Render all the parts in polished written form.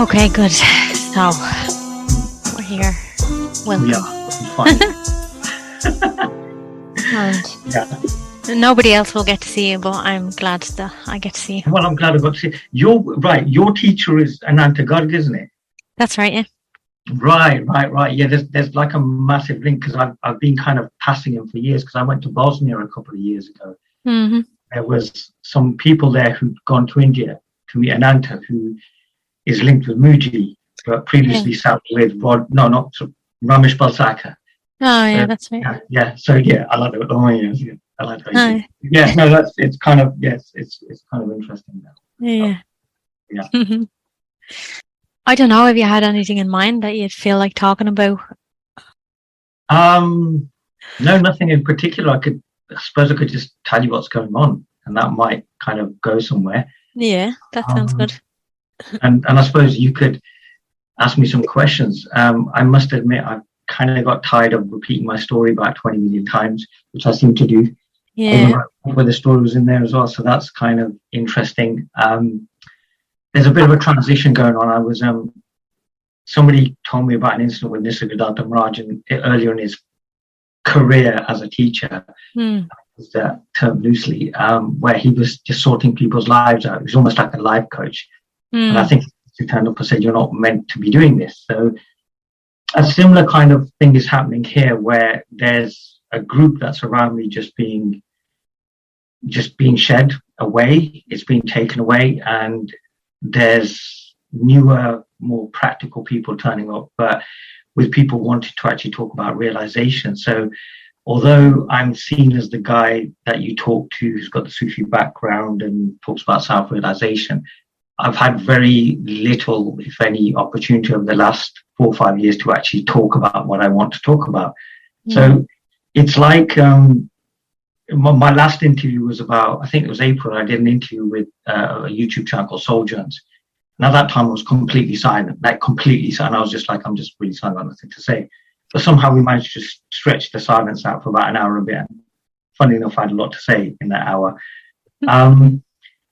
Okay, good. So we're here. Welcome. Yeah, fine. And Yeah. nobody else will get to see you, but I'm glad that I get to see you. Well, I'm glad I got to see you're right. Your teacher is Ananta Garg, isn't it? That's right, yeah. Right. Yeah, there's like a massive link because I've been kind of passing him for years because I went to Bosnia a couple of years ago. Mm-hmm. There was some people there who'd gone to India to meet Ananta, who is linked with Muji, but previously sat with Ramesh Balsaka. Oh, yeah, that's right. Yeah. So yeah, I like it. Oh, yes, yeah. I like that. Hi. Yeah, no, it's kind of interesting now. Yeah. Yeah. I don't know if you had anything in mind that you'd feel like talking about. No, nothing in particular. I suppose I could just tell you what's going on, and that might kind of go somewhere. Yeah, that sounds good. And I suppose you could ask me some questions. I must admit, I've kind of got tired of repeating my story about 20 million times, which I seem to do. Yeah. Where the story was in there as well, so that's kind of interesting. There's a bit of a transition going on. I was somebody told me about an incident with Nisargadatta Maharaj earlier in his career as a teacher, use that term loosely, where he was just sorting people's lives out. He was almost like a life coach. And I think he turned up and said, "You're not meant to be doing this." So a similar kind of thing is happening here, where there's a group that's around me just being shed away. It's being taken away, and there's newer, more practical people turning up, but with people wanting to actually talk about realization. So although I'm seen as the guy that you talk to who's got the Sufi background and talks about self-realization, I've had very little, if any, opportunity over the last 4 or 5 years to actually talk about what I want to talk about. So it's like my last interview was about, I think it was April. I did an interview with a YouTube channel called Soul Jones. And at that time, I was completely silent, like completely silent. I was just like, I'm just really silent, I've nothing to say. But somehow we managed to stretch the silence out for about an hour and a bit. Funny enough, I had a lot to say in that hour.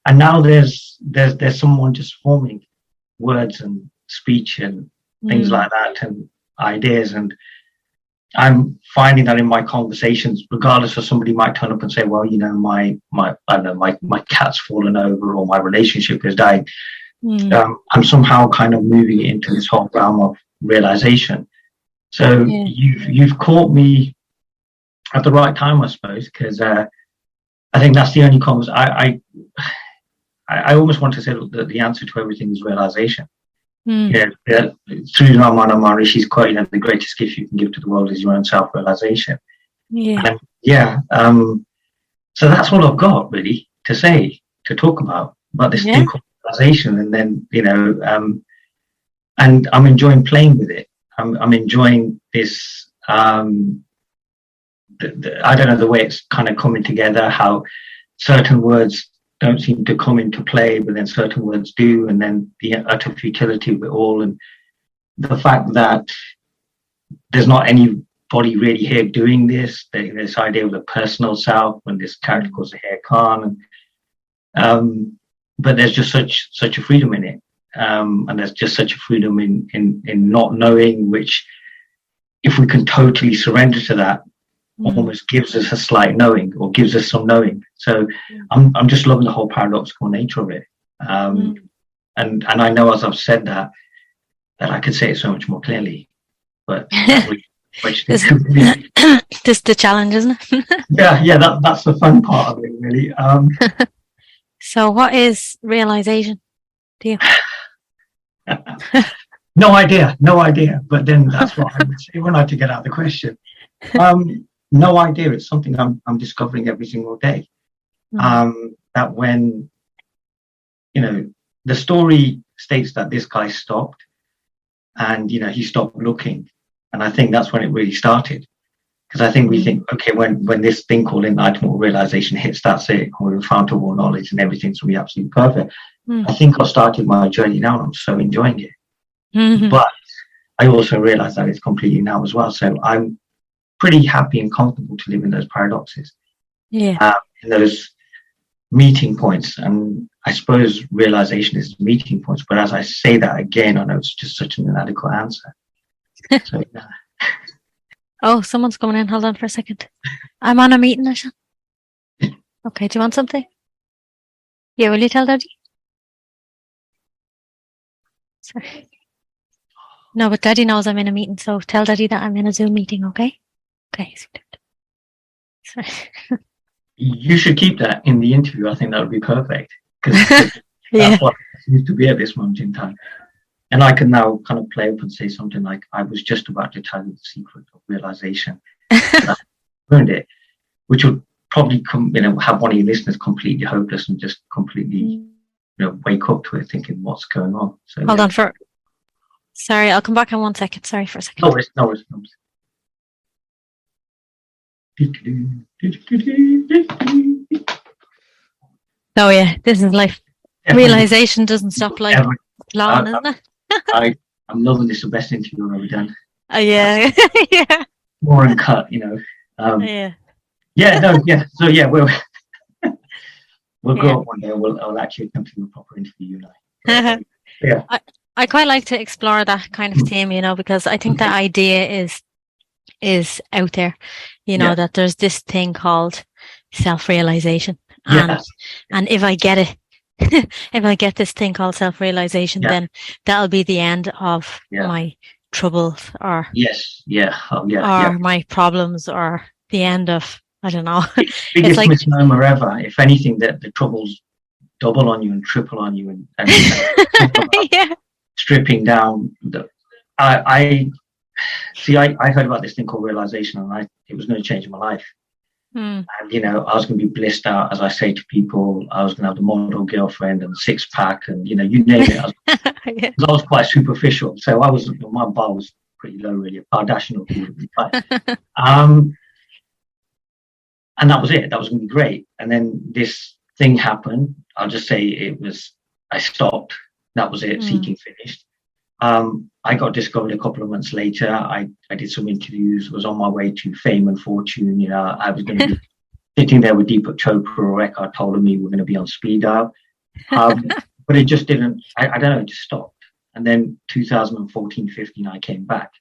And now there's someone just forming words and speech and things like that and ideas. And I'm finding that in my conversations, regardless of somebody might turn up and say, well, you know, my cat's fallen over or my relationship is dying. I'm somehow kind of moving it into this whole realm of realization. So you've caught me at the right time, I suppose, because I think that's the only conversation. I almost want to say that the answer to everything is realization. Through Ramana Maharishi's quote, the greatest gift you can give to the world is your own self-realization. So that's what I've got really to say, to talk about this thing called realization. And then, and I'm enjoying playing with it. I'm enjoying this, I don't know, the way it's kind of coming together, how certain words don't seem to come into play, but then certain words do, and then the utter futility of it all, and the fact that there's not anybody really here doing this idea of the personal self, when this character calls the Hare Khan, and but there's just such a freedom in it, and there's just such a freedom in not knowing, which, if we can totally surrender to that, almost gives us a slight knowing, or gives us some knowing. So I'm just loving the whole paradoxical nature of it. And I know, as I've said that I could say it so much more clearly, but which this is the challenge, isn't it? yeah, that's the fun part of it, really. So what is realization to you? No idea. But then that's what I would say when I had to get out of the question. No idea. It's something I'm discovering every single day. That when, the story states that this guy stopped and, he stopped looking. And I think that's when it really started. Because I think we think, okay, when this thing called enlightenment or realization hits, that's it. We're found to all knowledge and everything's going to be absolutely perfect. I think I've started my journey now and I'm so enjoying it. But I also realize that it's completely now as well. So I'm pretty happy and comfortable to live in those paradoxes. In those meeting points, and I suppose realization is meeting points. But as I say that again, I know it's just such an inadequate answer. So, yeah. Oh, someone's coming in. Hold on for a second. I'm on a meeting, Asha. Okay, do you want something? Yeah, will you tell Daddy? Sorry. No, but Daddy knows I'm in a meeting, so tell Daddy that I'm in a Zoom meeting, okay? Okay. Sorry. You should keep that in the interview. I think that would be perfect, because Yeah. that's what seems to be at this moment in time. And I can now kind of play up and say something like, I was just about to tell you the secret of realization. I learned it, which would probably have one of your listeners completely hopeless and just completely, wake up to it thinking, what's going on? So Hold on for... Sorry, I'll come back in 1 second. Sorry for a second. No worries. Oh yeah, this is life. Realization doesn't stop like flowing, isn't it? I'm loving this. The best interview I've ever done. Yeah. Yeah. More uncut, Yeah. So yeah, we'll grow up one day. I'll actually come to a proper interview. Yeah. I quite like to explore that kind of theme, because I think that idea is out there, that there's this thing called self-realization. And if I get it, if I get this thing called self-realization, then that'll be the end of my troubles or my problems, or the end of, I don't know. Biggest like, misnomer ever. If anything, that the troubles double on you and triple on you, and stripping down. I heard about this thing called realization, and it was going to change my life. And I was going to be blissed out, as I say to people. I was going to have the model girlfriend and the 6-pack, and you name it. I was quite superficial, so my bar was pretty low, really. A Kardashian would be fine. And that was it. That was going to be great. And then this thing happened. I'll just say I stopped. That was it. Seeking finished. I got discovered a couple of months later. I did some interviews, was on my way to fame and fortune. I was going to be sitting there with Deepak Chopra or Eckhart Tolle me. We're going to be on speed dial. But it just didn't, I don't know, it just stopped. And then 2014, 15, I came back.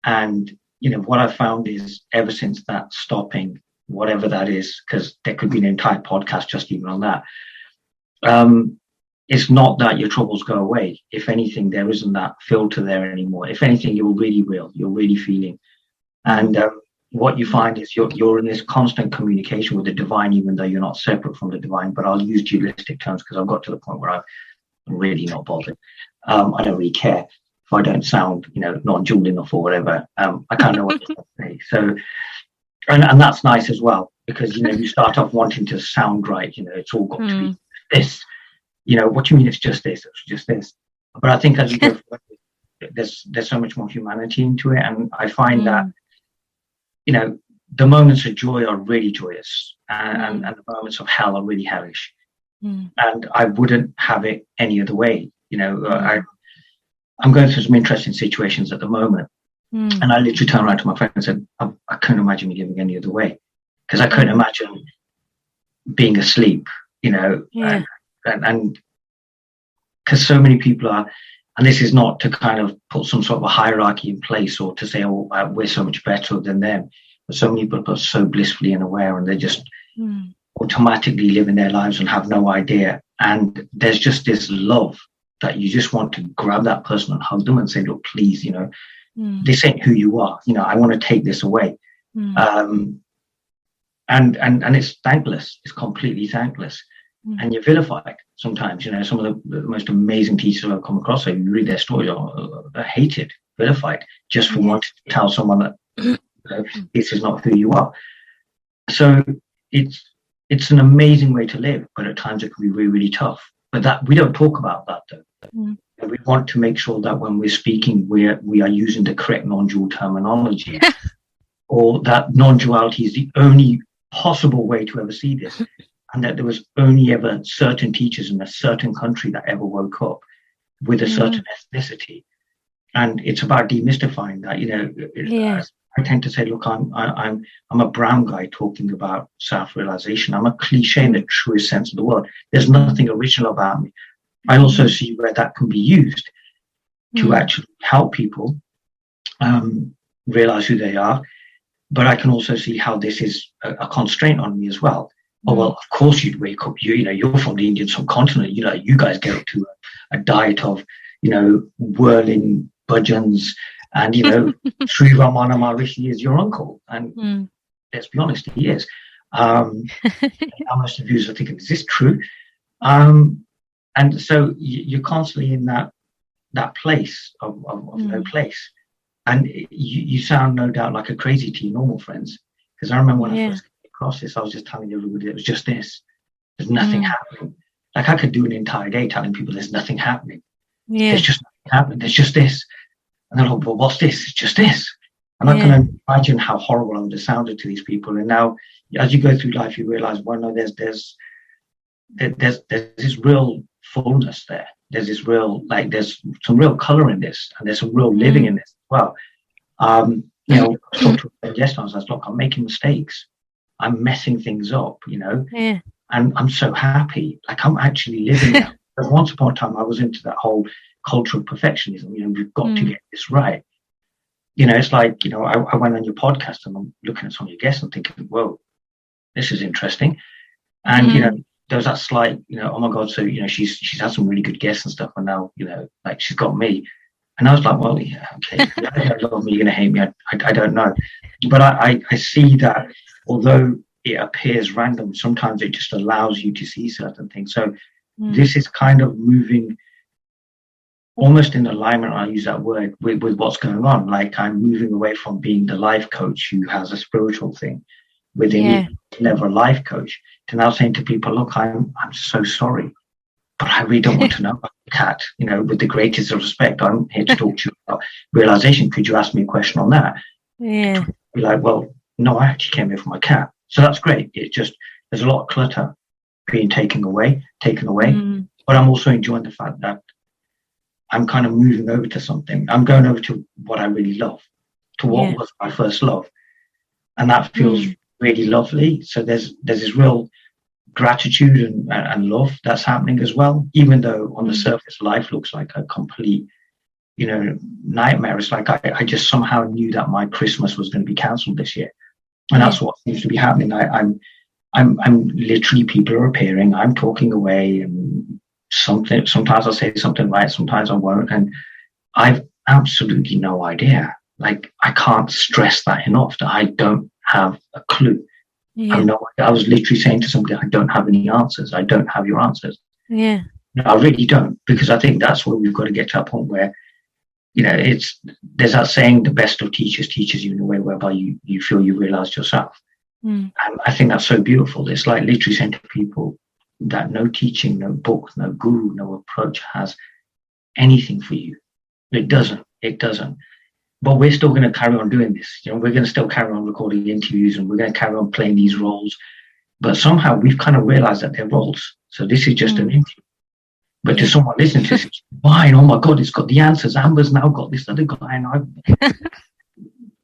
And, what I found is ever since that stopping, whatever that is, because there could be an entire podcast just even on that. It's not that your troubles go away. If anything, there isn't that filter there anymore. If anything, you're really real. You're really feeling. And what you find is you're in this constant communication with the divine, even though you're not separate from the divine. But I'll use dualistic terms because I've got to the point where I'm really not bothered. I don't really care if I don't sound, not dual enough or whatever. I kind of know what to say. So, and that's nice as well, because, you start off wanting to sound right. It's all got to be this. What do you mean it's just this? It's just this. But I think as you go forward, there's so much more humanity into it. And I find that, the moments of joy are really joyous, and the moments of hell are really hellish. And I wouldn't have it any other way. I'm going through some interesting situations at the moment. And I literally turned around to my friend and said, I couldn't imagine me living any other way, because I couldn't imagine being asleep, and because so many people are, and this is not to kind of put some sort of a hierarchy in place or to say, we're so much better than them, but so many people are so blissfully unaware, and they're just automatically living their lives and have no idea. And there's just this love that you just want to grab that person and hug them and say, look, please, this ain't who you are. I want to take this away. And it's thankless. It's completely thankless. And you're vilified sometimes. Some of the most amazing teachers I've come across, you read their stories, are hated, vilified, just for wanting to tell someone that this is not who you are. So it's an amazing way to live, but at times it can be really, really tough. But that we don't talk about that, though. We want to make sure that when we're speaking, we are using the correct non-dual terminology, or that non-duality is the only possible way to ever see this. And that there was only ever certain teachers in a certain country that ever woke up with a certain ethnicity. And it's about demystifying that, I tend to say, look, I'm a brown guy talking about self-realization. I'm a cliche in the truest sense of the word. There's nothing original about me. I also see where that can be used to actually help people realize who they are. But I can also see how this is a constraint on me as well. Oh, well, of course you'd wake up. You're from the Indian subcontinent. You guys get up to a diet of, whirling bhajans, and Sri Ramana Maharishi is your uncle, and let's be honest, he is. How much of you are thinking, is this true? And so you're constantly in that place of no place, and you sound no doubt like a crazy to your normal friends, because I remember when I first came across this, I was just telling everybody it was just this. There's nothing happening. Like I could do an entire day telling people there's nothing happening. There's just nothing happening. There's just this. And they're like, well, what's this? It's just this. And I can imagine how horrible I would have sounded to these people. And now, as you go through life, you realize, well, no, there's this real fullness there. There's this real, there's some real color in this, and there's some real living in this as well. I talked to a guest on, I was like, look, I'm making mistakes. I'm messing things up, and I'm so happy. Like I'm actually living now. Because once upon a time, I was into that whole culture of perfectionism. We've got to get this right. It's like, I went on your podcast and I'm looking at some of your guests and thinking, whoa, this is interesting. And, there was that slight, oh my God, so, she's had some really good guests and stuff. And now, she's got me. And I was like, well, yeah, okay. You don't love me, you're going to hate me. I don't know. But I see that although it appears random, sometimes it just allows you to see certain things. So this is kind of moving almost in alignment, I use that word, with what's going on. Like I'm moving away from being the life coach who has a spiritual thing within me, never a life coach, to now saying to people, look, I'm so sorry, but I really don't want to know about the cat. With the greatest of respect, I'm here to talk to you about realization. Could you ask me a question on that? Yeah. Be like, well, no, I actually came here for my cat. So that's great. It's just, there's a lot of clutter being taken away. But I'm also enjoying the fact that I'm kind of moving over to something. I'm going over to what I really love, to what was my first love. And that feels really lovely. So there's this real gratitude and love that's happening as well, even though on the surface life looks like a complete, nightmare. It's like I just somehow knew that my Christmas was going to be cancelled this year. And that's what seems to be happening. I'm literally, people are appearing, I'm talking away, and sometimes I'll say something right, sometimes I won't, and I've absolutely no idea. Like I can't stress that enough, that I don't have a clue. I was literally saying to somebody, I don't have any answers. I don't have your answers. No, I really don't, because I think that's where we've got to get to a point where, there's that saying, the best of teachers teaches you in a way whereby you feel you realized yourself. And I think that's so beautiful. It's like literally saying to people that no teaching, no book, no guru, no approach has anything for you. It doesn't. But we're still going to carry on doing this. We're going to still carry on recording interviews, and we're going to carry on playing these roles. But somehow we've kind of realized that they're roles. So this is just an interview. But to someone listening to this, it's fine. Oh my God, it's got the answers. Amber's now got this other guy, and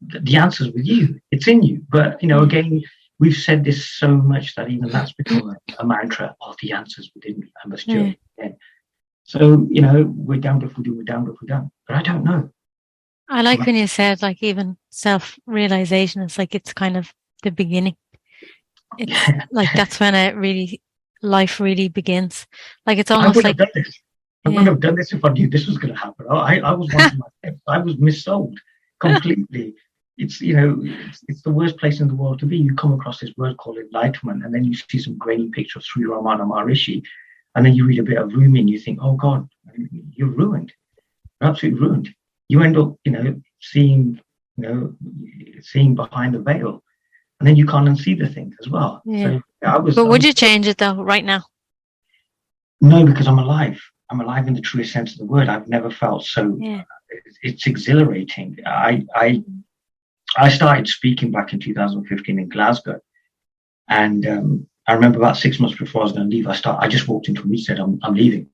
the answer's with you. It's in you. But again, we've said this so much that even that's become a mantra. Oh, the answer's within me. I must do it again. So we're damned if we do, we're damned if we don't. But I don't know. I like when you said, like, even self-realization is like, it's kind of the beginning. It's like, that's when life really begins. Like, it's almost like, I wouldn't have done this if I knew this was going to happen. I was watching myself. I was missold completely. It's it's the worst place in the world to be. You come across this word called enlightenment, and then you see some grainy picture of Sri Ramana Maharishi, and then you read a bit of Rumi, and you think, oh God, you're ruined. You're absolutely ruined. You end up, seeing behind the veil, and then you can't unsee the thing as well. So But would you change it though, right now? No, because I'm alive. I'm alive in the truest sense of the word. I've never felt so. It's exhilarating. I started speaking back in 2015 in Glasgow, and I remember about 6 months before I was going to leave, I just walked into a meeting and said, I'm leaving.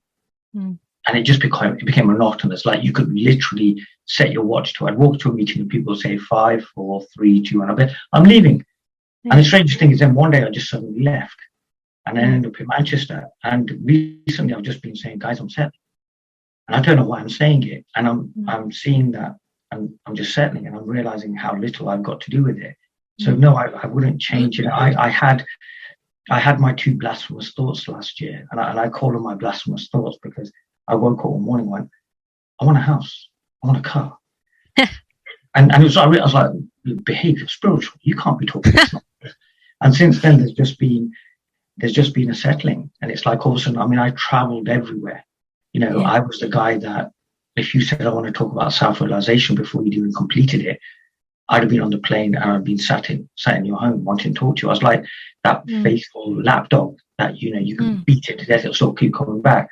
And it became monotonous. Like you could literally set your watch to, I'd walk to a meeting and people would say 5, 4, 3, 2, and I'm leaving. And the strangest thing is then one day I just suddenly left and I ended up in Manchester. And recently I've just been saying, guys, I'm settling. And I don't know why I'm saying it. And I'm seeing that and I'm just settling and I'm realizing how little I've got to do with it. So no, I wouldn't change it. I had my 2 blasphemous thoughts last year, and I call them my blasphemous thoughts because I woke up one morning and went, I want a house, I want a car. and it was, I was like, behavior, spiritual, you can't be talking this nonsense. And since then, there's just been a settling. And it's like all of a sudden, I mean, I traveled everywhere. I was the guy that if you said, I want to talk about self-realization before you'd even completed it, I'd have been on the plane and I'd been sat in your home wanting to talk to you. I was like that faithful lapdog that, you can beat it to death, it'll still keep coming back.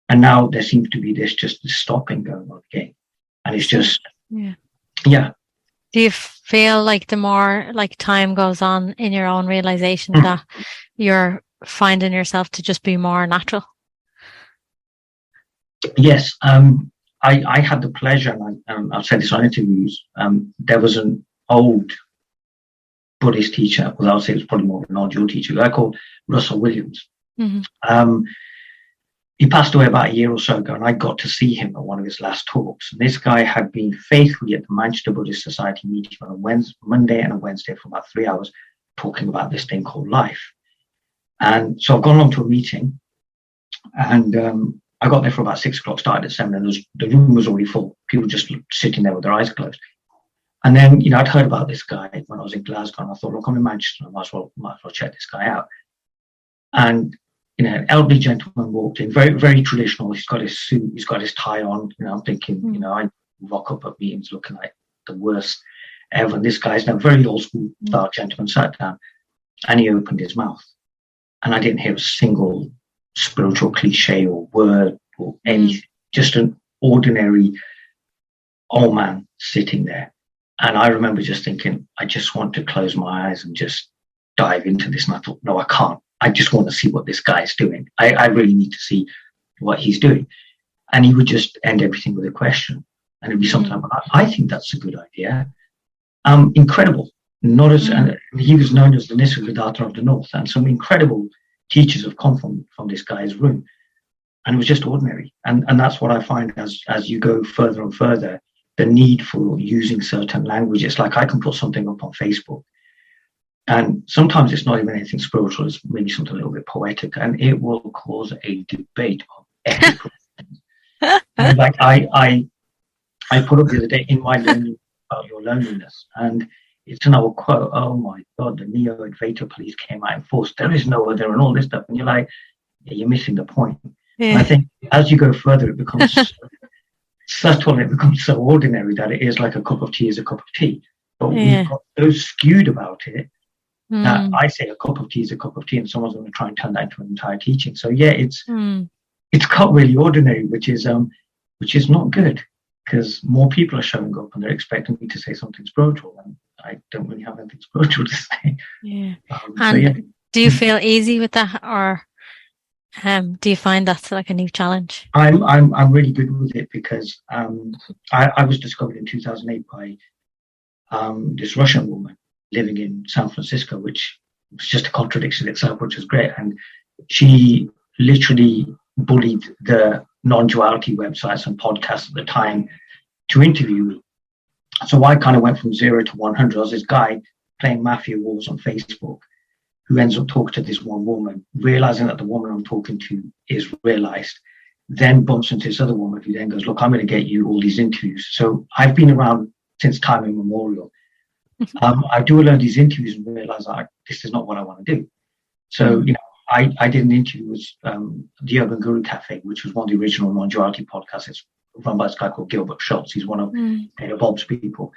And now there seems to be this stopping going on again. And it's just, yeah. Do you feel like the more like time goes on in your own realization that you're finding yourself to just be more natural? Yes. I had the pleasure, and I've said this on interviews, there was an old Buddhist teacher, well, I would say it was probably more of an old teacher, a guy called Russell Williams. He passed away about a year or so ago, and I got to see him at one of his last talks. And this guy had been faithfully at the Manchester Buddhist Society meeting on a Monday and a Wednesday for about 3 hours, talking about this thing called life. And so I've gone along to a meeting, and I got there for about 6 o'clock, started at 7, and the room was already full. People just sitting there with their eyes closed. And then, I'd heard about this guy when I was in Glasgow, and I thought, look, I'm in Manchester, I might as well check this guy out. And an elderly gentleman walked in, very, very traditional. He's got his suit, he's got his tie on. I'm thinking, I rock up at meetings looking like the worst ever. And this guy's now very old school style gentleman sat down and he opened his mouth. And I didn't hear a single spiritual cliche or word or anything, just an ordinary old man sitting there. And I remember just thinking, I just want to close my eyes and just dive into this. And I thought, no, I can't. I just want to see what this guy is doing. I really need to see what he's doing. And he would just end everything with a question. And it'd be something like, I think that's a good idea. Incredible. Not as, and he was known as the Nisargadatta of the North. And some incredible teachers have come from this guy's room. And it was just ordinary. And that's what I find as you go further and further, the need for using certain language. It's like I can put something up on Facebook. And sometimes it's not even anything spiritual, it's maybe something a little bit poetic, and it will cause a debate of ethical things. And like I put up the other day in my learning about your loneliness, and it's an old quote, oh my God, the neo-Advaita police came out in force, there is no other, and all this stuff. And you're like, yeah, you're missing the point. And I think as you go further, it becomes subtle, it becomes so ordinary that it is like a cup of tea is a cup of tea. But we've got so skewed about it. I say a cup of tea is a cup of tea, and someone's going to try and turn that into an entire teaching. So yeah, it's got really ordinary, which is not good, because more people are showing up and they're expecting me to say something spiritual, and I don't really have anything spiritual to say. Do you feel easy with that, or do you find that's like a new challenge? I'm really good with it because I was discovered in 2008 by this Russian woman living in San Francisco, which was just a contradiction itself, which was great. And she literally bullied the non-duality websites and podcasts at the time to interview me. So I kind of went from 0 to 100. I was this guy playing Mafia Wars on Facebook who ends up talking to this one woman, realizing that the woman I'm talking to is realized, then bumps into this other woman who then goes, look, I'm going to get you all these interviews. So I've been around since time immemorial. I do a lot of these interviews and realize this is not what I want to do. So, I did an interview with the Urban Guru Cafe, which was one of the original non-duality podcasts. It's run by this guy called Gilbert Schultz. He's one of Peter Bob's people.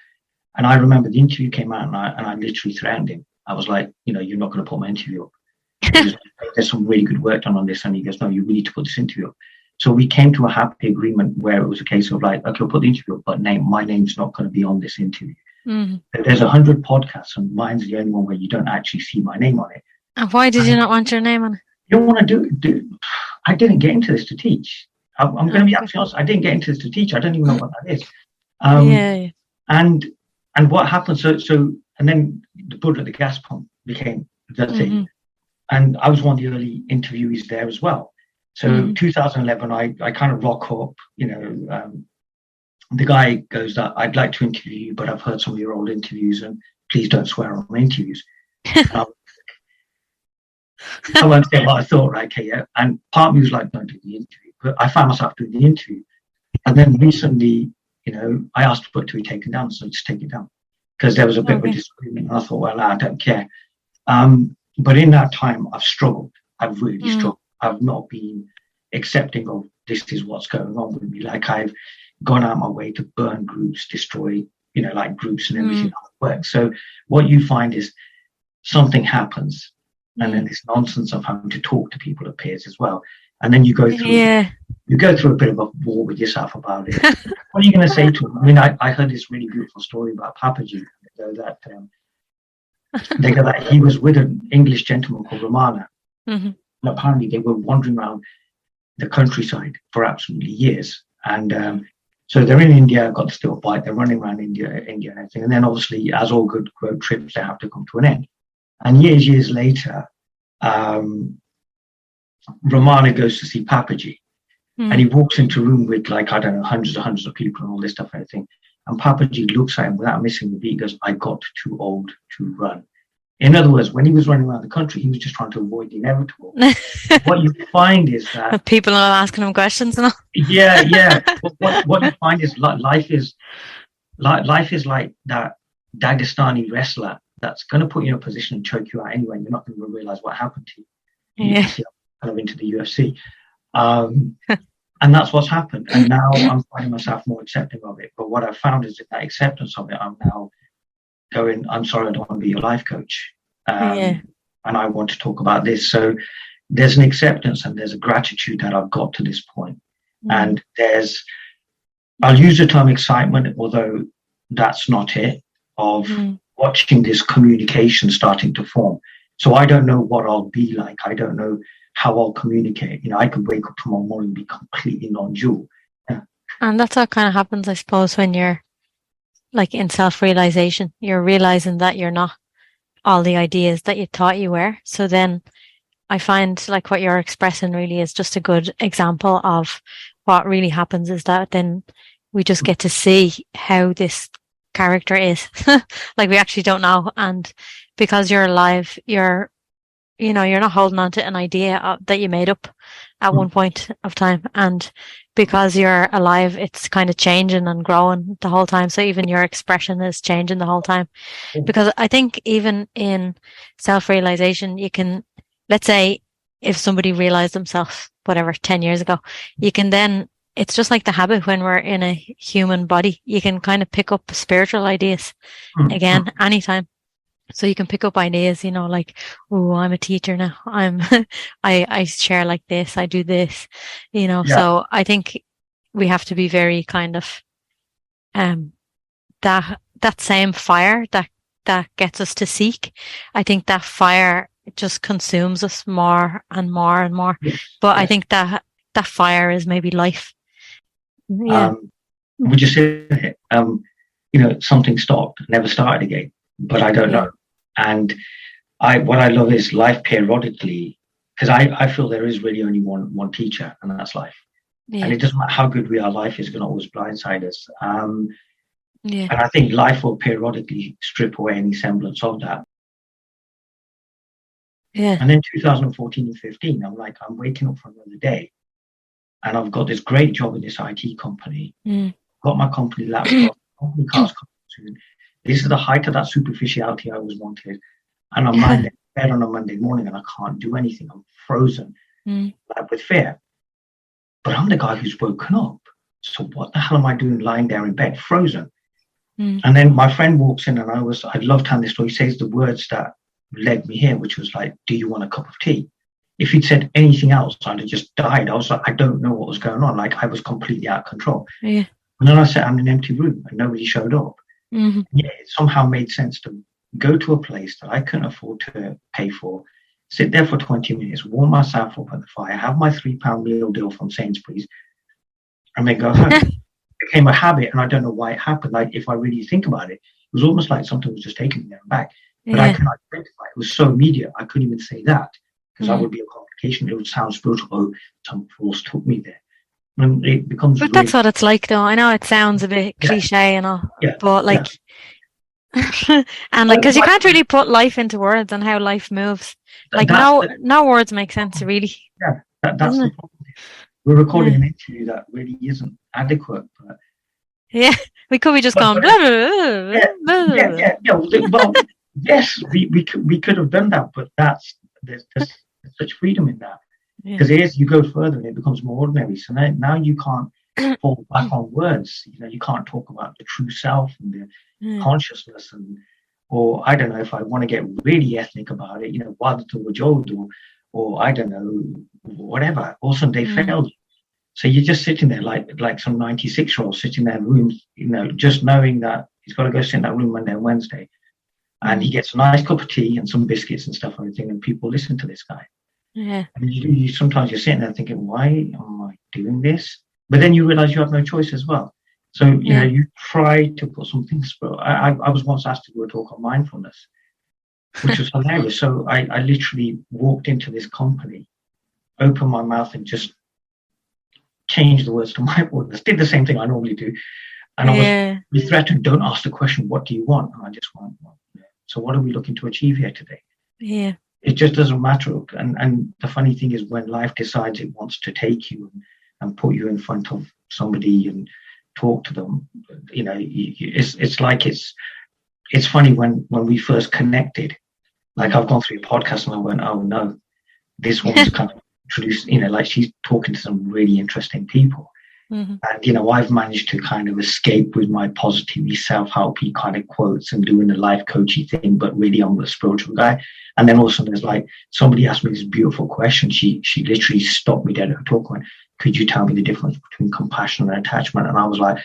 And I remember the interview came out and I literally threatened him. I was like, you're not going to put my interview up. There's some really good work done on this. And he goes, no, you need to put this interview up. So we came to a happy agreement where it was a case of like, okay, I'll put the interview up, but my name's not going to be on this interview. There's 100 podcasts and mine's the only one where you don't actually see my name on it. And why did you not want your name on it? You don't want to do I didn't get into this to teach. I'm going to be absolutely honest. I didn't get into this to teach. I don't even know what that is. Yeah. And what happened? And then the blood at the gas pump became the thing. And I was one of the early interviewees there as well. So 2011, I kind of rock up, the guy goes that I'd like to interview you, but I've heard some of your old interviews and please don't swear on my interviews. I won't say what I thought, right? Okay, yeah. And part of me was like, don't do the interview. But I found myself doing the interview. And then recently, I asked for it to be taken down, so just take it down. Because there was a bit of a disagreement. And I thought, well, I don't care. But in that time, I've struggled. I've really struggled. I've not been accepting of this is what's going on with me. Like I've gone out my way to burn groups, destroy, like groups and everything that works. So what you find is something happens and then this nonsense of having to talk to people appears as well. And then you go through a bit of a war with yourself about it. What are you going to say to them? I mean, I heard this really beautiful story about Papaji, that he was with an English gentleman called Ramana. And apparently they were wandering around the countryside for absolutely years. And so they're in India, got the still bike, they're running around India and everything. And then obviously, as all good road trips, they have to come to an end. And years later, Ramana goes to see Papaji. And he walks into a room with hundreds of people and all this stuff and everything. And Papaji looks at him without missing the beat. He goes, I got too old to run. In other words, when he was running around the country, he was just trying to avoid the inevitable. What you find is that people are asking him questions and all. Yeah. What you find is life is like that Dagestani wrestler that's going to put you in a position and choke you out anyway. And you're not going to realize what happened to you. You see, I'm kind of into the UFC. And that's what's happened. And now I'm finding myself more accepting of it. But what I've found is that acceptance of it, I'm now going, I'm sorry, I don't want to be your life coach. And I want to talk about this. So there's an acceptance and there's a gratitude that I've got to this point. And I'll use the term excitement, although that's not it, of watching this communication starting to form. So I don't know what I'll be like. I don't know how I'll communicate. I could wake up tomorrow morning and be completely non-dual. Yeah. And that's what kind of happens, I suppose, when you're like in self-realization. You're realizing that you're not all the ideas that you thought you were. So then I find like what you're expressing really is just a good example of what really happens is that then we just get to see how this character is. Like we actually don't know. And because you're alive, you're not holding on to an idea that you made up at one point of time. And because you're alive, it's kind of changing and growing the whole time. So even your expression is changing the whole time. Because I think even in self-realization, you can, let's say if somebody realized themselves, 10 years ago, you can then, it's just like the habit when we're in a human body, you can kind of pick up spiritual ideas again, anytime. So you can pick up ideas, like, oh, I'm a teacher now. I share like this. I do this, So I think we have to be very kind of, that same fire that gets us to seek. I think that fire just consumes us more and more and more. Yes. But I think that fire is maybe life. Yeah. We just said it. Something stopped, never started again. But I don't know. And what I love is life periodically, because I feel there is really only one teacher, and that's life. And it doesn't matter how good we are, life is going to always blindside us. And I think life will periodically strip away any semblance of that. Yeah. And then 2014 and 15, I'm waking up for another day, and I've got this great job in this IT company. Got my company laptop, company cars coming soon. This is the height of that superficiality I always wanted. And I'm lying in bed on a Monday morning and I can't do anything. I'm frozen with fear. But I'm the guy who's woken up. So what the hell am I doing lying there in bed, frozen? And then my friend walks in and I love telling this story. He says the words that led me here, which was like, do you want a cup of tea? If he'd said anything else, I'd have just died. I was like, I don't know what was going on. Like I was completely out of control. Yeah. And then I sat in an empty room and nobody showed up. Yeah, it somehow made sense to go to a place that I couldn't afford to pay for, sit there for 20 minutes, warm myself up at the fire, have my £3 meal deal from Sainsbury's, and then go home. It became a habit, and I don't know why it happened. Like, if I really think about it, it was almost like something was just taking me there and back. But I couldn't identify. It was so immediate. I couldn't even say that, because that would be a complication. It would sound spiritual. Oh, some force took me there. And it becomes But that's what it's like, though. I know it sounds a bit cliche and all, but like, and like, because you can't really put life into words and how life moves. Like, no words make sense, really. Yeah, that's the problem. We're recording an interview that really isn't adequate, but we could be just going blah, blah, blah, blah. Well, yes, we could have done that, but there's such freedom in that, because as you go further and it becomes more ordinary. So now you can't fall back on words. You can't talk about the true self and the consciousness, or I don't know, if I want to get really ethnic about it, or I don't know, whatever. All of a sudden they failed. So you're just sitting there like some 96-year-old sitting there in rooms, just knowing that he's got to go sit in that room Monday and Wednesday, and he gets a nice cup of tea and some biscuits and stuff and everything, and people listen to this guy. Yeah. And you sometimes you're sitting there thinking, why am I doing this? But then you realize you have no choice as well. So you try to put some things. I was once asked to do a talk on mindfulness, which was hilarious. So I literally walked into this company, opened my mouth, and just changed the words to mindfulness. Did the same thing I normally do, and I was threatened. Don't ask the question, "What do you want?" And I just went, so what are we looking to achieve here today? Yeah. It just doesn't matter. And the funny thing is, when life decides it wants to take you and put you in front of somebody and talk to them, it's like it's funny when we first connected. Like, I've gone through a podcast and I went, oh no, this one's kind of introduced, like, she's talking to some really interesting people. And I've managed to kind of escape with my positivity, self-helpy kind of quotes and doing the life coachy thing, but really I'm a spiritual guy. And then also there's like, somebody asked me this beautiful question. She literally stopped me dead at her talk, going, could you tell me the difference between compassion and attachment? And I was like,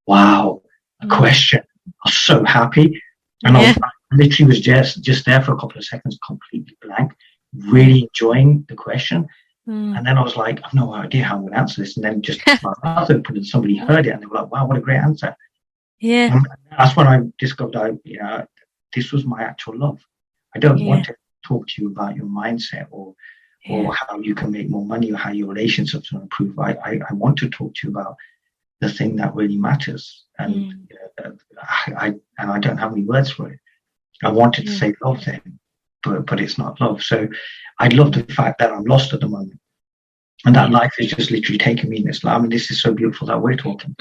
wow, a question. I was so happy. And I literally was just there for a couple of seconds, completely blank, really enjoying the question. And then I was like, I've no idea how I'm going to answer this. And then just my mouth opened and somebody heard it and they were like, wow, what a great answer. Yeah. And that's when I discovered this was my actual love. I don't want to talk to you about your mindset or how you can make more money or how your relationships will improve. I want to talk to you about the thing that really matters. And I don't have any words for it. I wanted to say love then, but it's not love. So I love the fact that I'm lost at the moment, and that life is just literally taking me in this. I mean, this is so beautiful that we're talking.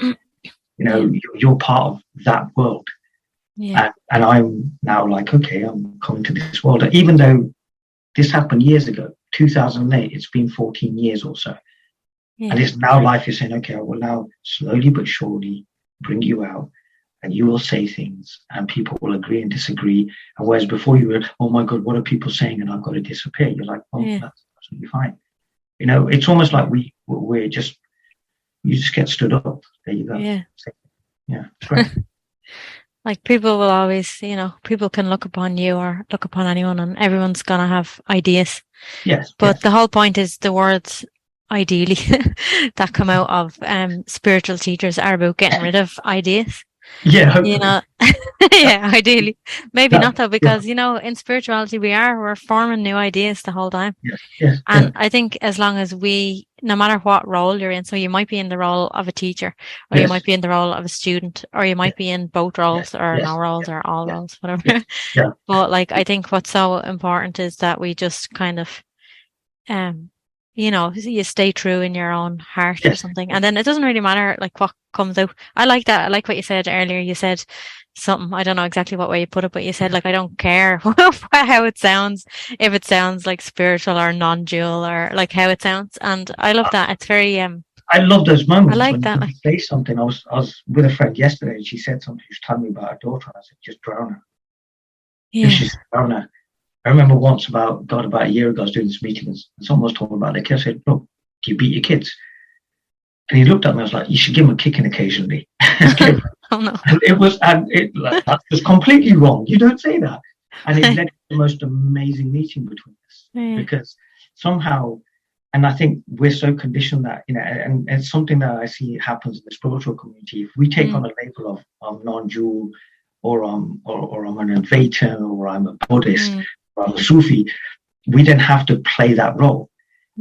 You're part of that world, and I'm now like, okay, I'm coming to this world. Even though this happened years ago, 2008, it's been 14 years or so, and it's now life is saying, okay, I will now slowly but surely bring you out. And you will say things and people will agree and disagree. And whereas before you were, oh my God, what are people saying? And I've got to disappear. You're like, oh, that's absolutely fine. It's almost like you just get stood up. There you go. Yeah. It's great. Like, people will always, people can look upon you or look upon anyone, and everyone's going to have ideas. Yes. But the whole point is the words, ideally, that come out of spiritual teachers are about getting rid of ideas. Yeah, hopefully. Ideally. Maybe not though, because in spirituality we're forming new ideas the whole time. Yes. And I think as long as no matter what role you're in, so you might be in the role of a teacher, or you might be in the role of a student, or you might be in both roles, or no roles, or all roles, whatever. But like, I think what's so important is that we just kind of you stay true in your own heart or something. And then it doesn't really matter like what comes out. I like that. I like what you said earlier. You said something, I don't know exactly what way you put it, but you said like, I don't care how it sounds, if it sounds like spiritual or non-dual or like how it sounds. And I love that. It's very I love those moments. I like when that. You say something. I was with a friend yesterday and she said something. She was telling me about her daughter. And I said, just drown her. Yeah. She said, drown her. I remember once about a year ago, I was doing this meeting and someone was talking about their kids. I said, look, do you beat your kids? And he looked at me, I was like, you should give them a kicking occasionally. Oh no. That was completely wrong. You don't say that. And it led to the most amazing meeting between us. Because somehow And I think we're so conditioned that, and it's something that I see happens in the spiritual community. If we take on a label of non-dual, or I'm an Advaitin, or I'm a Buddhist, or I'm a Sufi, we then have to play that role.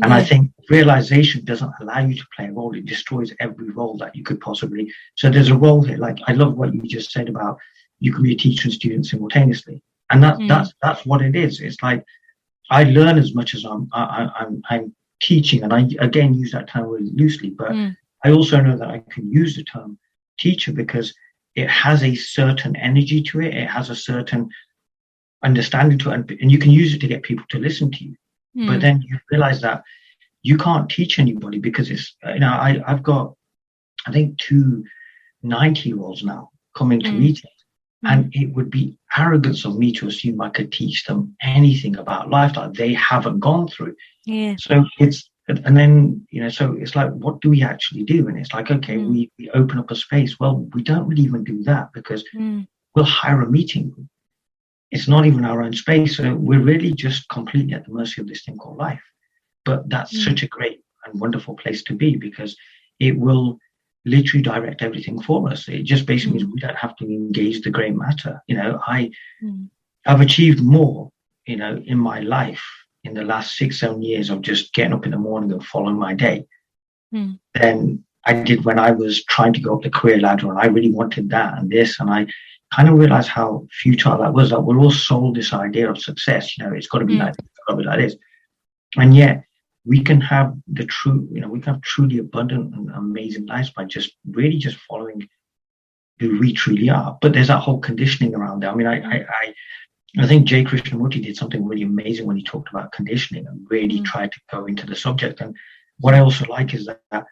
And I think realization doesn't allow you to play a role. It destroys every role that you could possibly. So there's a role here. Like, I love what you just said about you can be a teacher and student simultaneously. And that's what it is. It's like, I learn as much as I'm teaching, and I again use that term really loosely, but I also know that I can use the term teacher because it has a certain energy to it. It has a certain understanding to it, and you can use it to get people to listen to you. But then you realize that you can't teach anybody because it's, I've got, I think, 2 90-year-olds now coming to meetings, and it would be arrogance of me to assume I could teach them anything about life that they haven't gone through. Yeah. So and then, so it's like, what do we actually do? And it's like, okay, we open up a space. Well, we don't really even do that because we'll hire a meeting room. It's not even our own space. So we're really just completely at the mercy of this thing called life. But that's such a great and wonderful place to be because it will literally direct everything for us. It just basically means we don't have to engage the gray matter. I've achieved more, in my life in the last 6-7 years of just getting up in the morning and following my day than I did when I was trying to go up the career ladder, and I really wanted that and this, and I kind of realized how futile that was. That we're all sold this idea of success. It's got to be like this, it's got to be like this, and yet we can have we can have truly abundant and amazing lives by just following who we truly are. But there's that whole conditioning around that. I mean, I think J. Krishnamurti did something really amazing when he talked about conditioning and really tried to go into the subject. And what I also like is that,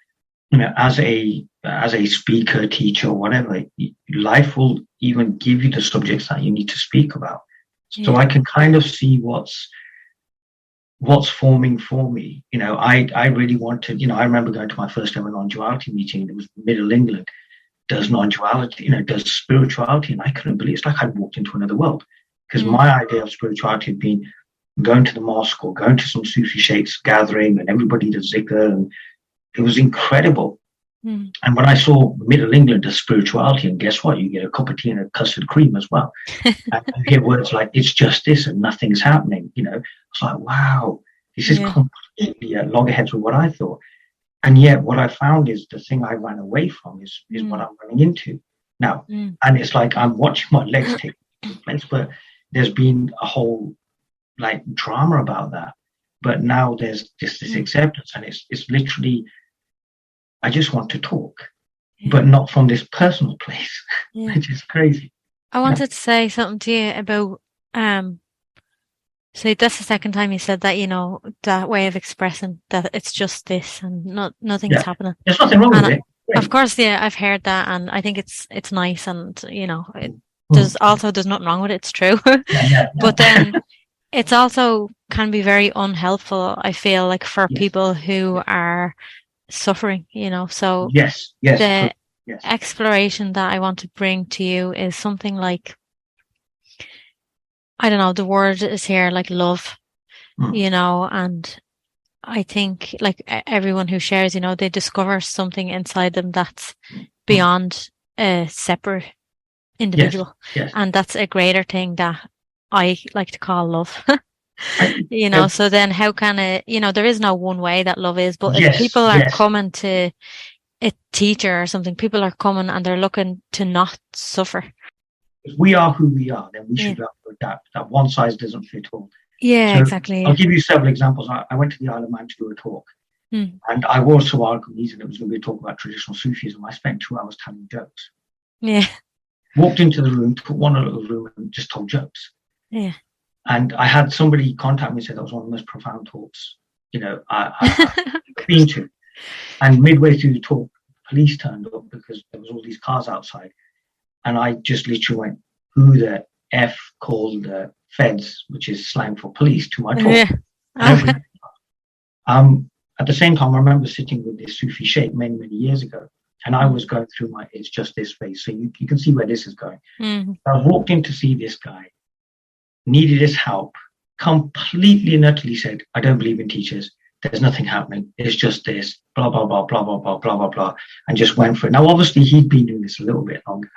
as a speaker, teacher, or whatever, life will even give you the subjects that you need to speak about. So I can kind of see what's forming for me. I really wanted, I remember going to my first ever non-duality meeting. It was Middle England, does non-duality, does spirituality. And I couldn't believe it's like I'd walked into another world. Because my idea of spirituality had been going to the mosque or going to some Sufi sheikhs gathering and everybody does zikr, and it was incredible. And when I saw Middle England as spirituality, and guess what? You get a cup of tea and a custard cream as well. And you hear words like, it's just this and nothing's happening. It's like, wow, this is completely at loggerheads with what I thought. And yet what I found is the thing I ran away from is what I'm running into now. And it's like I'm watching my legs take place, but there's been a whole drama about that. But now there's just this acceptance, and it's literally, I just want to talk, but not from this personal place, which is crazy. I wanted to say something to you about, so that's the second time you said that, that way of expressing that it's just this and nothing's happening. There's nothing wrong with it. Of course, I've heard that, and I think it's nice, and there's nothing wrong with it. It's true, but then it's also can be very unhelpful. I feel like for people who are suffering, So the exploration that I want to bring to you is something like, I don't know, the word is here, like love, and I think like everyone who shares, they discover something inside them that's beyond a separate individual. And that's a greater thing that I like to call love. So then how can it, there is no one way that love is, but if people are coming to a teacher or something, people are coming and they're looking to not suffer. If we are who we are, then we should be able to adapt. That one size doesn't fit all. Yeah, so exactly. I'll give you several examples. I went to the Isle of Man to do a talk, and I was so arguing that it was going to be a talk about traditional Sufism. I spent 2 hours telling jokes. Yeah. Walked into the room, took one little room, and just told jokes. Yeah. And I had somebody contact me and say that was one of the most profound talks, I've been to. And midway through the talk, police turned up because there was all these cars outside. And I just literally went, who the F called the feds, which is slang for police, to my talk. Yeah. At the same time, I remember sitting with this Sufi sheikh many, many years ago. And I was going through my it's just this phase. So you can see where this is going. I walked in to see this guy, needed his help, completely and utterly said, I don't believe in teachers. there's nothing happening. It's just this, blah, blah, blah, blah, blah, blah, blah, blah, blah, and just went for it. Now, obviously, he'd been doing this a little bit longer.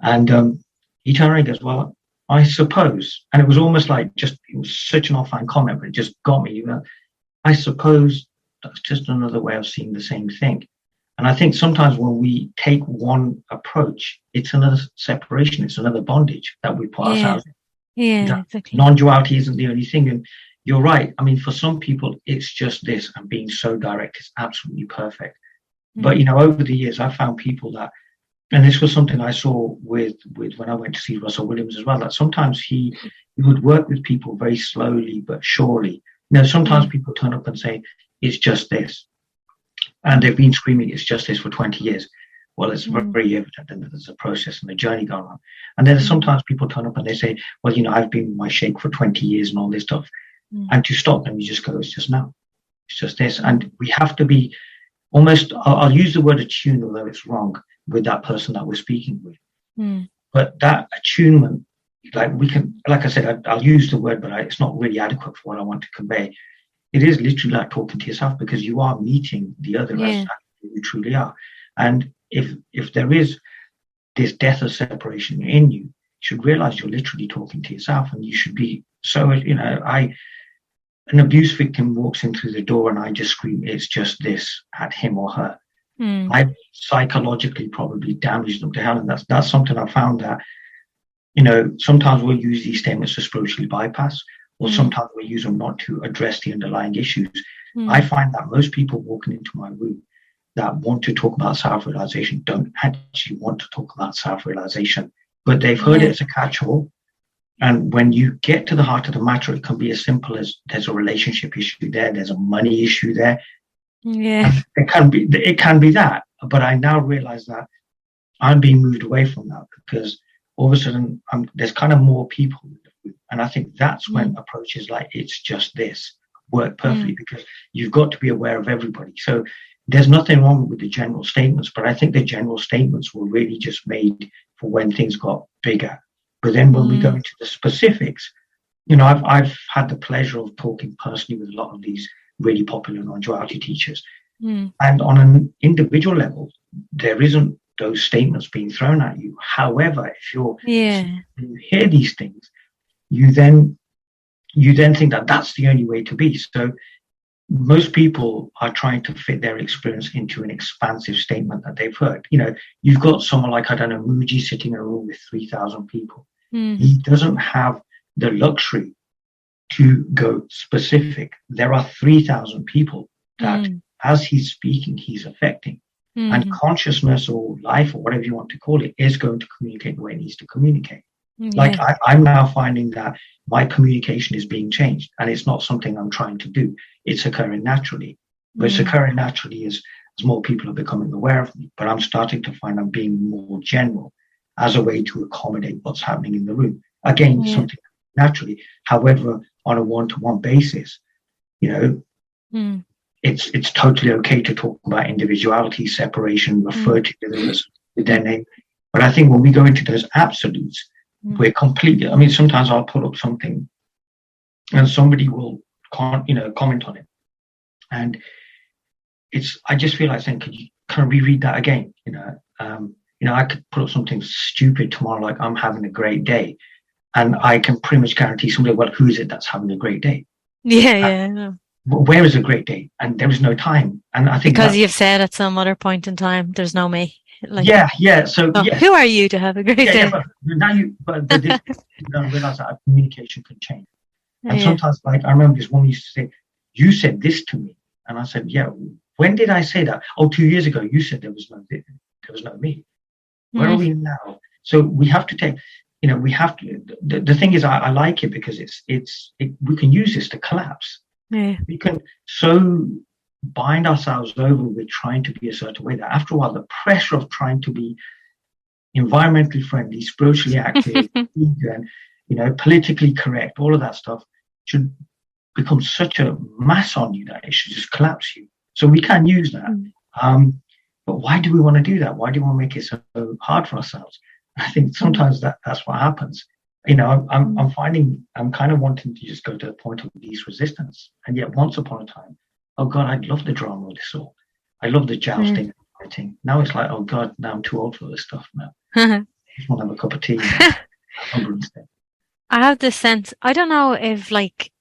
And he turned around and goes, well, I suppose, and it was almost like it was such an offhand comment, but it just got me. I suppose that's just another way of seeing the same thing. And I think sometimes when we take one approach, it's another separation, it's another bondage that we put ourselves in. Yeah, exactly. Non-duality isn't the only thing. And you're right. I mean, for some people, it's just this, and being so direct is absolutely perfect. But, over the years, I found people that, and this was something I saw with when I went to see Russell Williams as well, that sometimes he would work with people very slowly but surely. Sometimes people turn up and say, it's just this. And they've been screaming, it's just this for 20 years. Well, it's very evident that there's a process and a journey going on. And then sometimes people turn up and they say, well, I've been with my sheikh for 20 years and all this stuff. And to stop them, you just go, it's just now. It's just this. And we have to be almost, I'll use the word attune, although it's wrong, with that person that we're speaking with. But that attunement, like I said, I'll use the word, but it's not really adequate for what I want to convey. It is literally like talking to yourself, because you are meeting the other as you truly are. And if there is this death of separation in you, you should realize you're literally talking to yourself, and you should be so, an abuse victim walks in through the door and I just scream, it's just this, at him or her. I psychologically probably damaged them to hell. And that's something I found that, sometimes we'll use these statements to spiritually bypass, or sometimes we'll use them not to address the underlying issues. I find that most people walking into my room that want to talk about self-realization don't actually want to talk about self-realization, but they've heard it as a catch-all. And when you get to the heart of the matter, it can be as simple as there's a relationship issue there, there's a money issue there. It can be that. But I now realize that I'm being moved away from that, because all of a sudden there's kind of more people. And I think that's when approaches like it's just this work perfectly, because you've got to be aware of everybody. So there's nothing wrong with the general statements, but I think the general statements were really just made for when things got bigger. But then when we go into the specifics, I've had the pleasure of talking personally with a lot of these really popular non-duality teachers. And on an individual level, there isn't those statements being thrown at you. However, if you hear these things, you then think that that's the only way to be. So most people are trying to fit their experience into an expansive statement that they've heard. You've got someone like, I don't know, Muji sitting in a room with 3,000 people. He doesn't have the luxury to go specific. There are 3,000 people that as he's speaking, he's affecting. And consciousness or life or whatever you want to call it is going to communicate the way it needs to communicate. Like I'm now finding that my communication is being changed, and it's not something I'm trying to do. It's occurring naturally. But it's occurring naturally as more people are becoming aware of me. But I'm starting to find I'm being more general as a way to accommodate what's happening in the room. Again, something naturally. However, on a one-to-one basis, it's totally okay to talk about individuality, separation, refer to others with their name. But I think when we go into those absolutes, we're completely, sometimes I'll put up something and somebody will comment on it. And I just feel like saying, can I reread that again? I could put up something stupid tomorrow, like I'm having a great day. And I can pretty much guarantee somebody, well, who is it that's having a great day? Where is a great day? And there is no time. And I think because you've said at some other point in time, there's no me. So who are you to have a great day? But now you don't realize that communication can change. And sometimes, like, I remember this woman used to say, you said this to me. And I said, when did I say that? Oh, 2 years ago, you said there was no me. Where are we now? So we have to take, we have to, the thing is, I like it because we can use this to collapse. We can so bind ourselves over with trying to be a certain way that after a while, the pressure of trying to be environmentally friendly, spiritually active, and, politically correct, all of that stuff should become such a mass on you that it should just collapse you. So we can use that. But why do we want to do that? Why do we want to make it so hard for ourselves? I think sometimes that's what happens. I'm finding I'm kind of wanting to just go to the point of least resistance. And yet once upon a time, oh God, I love the drama of this all. I love the jousting and fighting. Now it's like, oh God, now I'm too old for this stuff now. I just want to have a cup of tea now. I have this sense, I don't know if like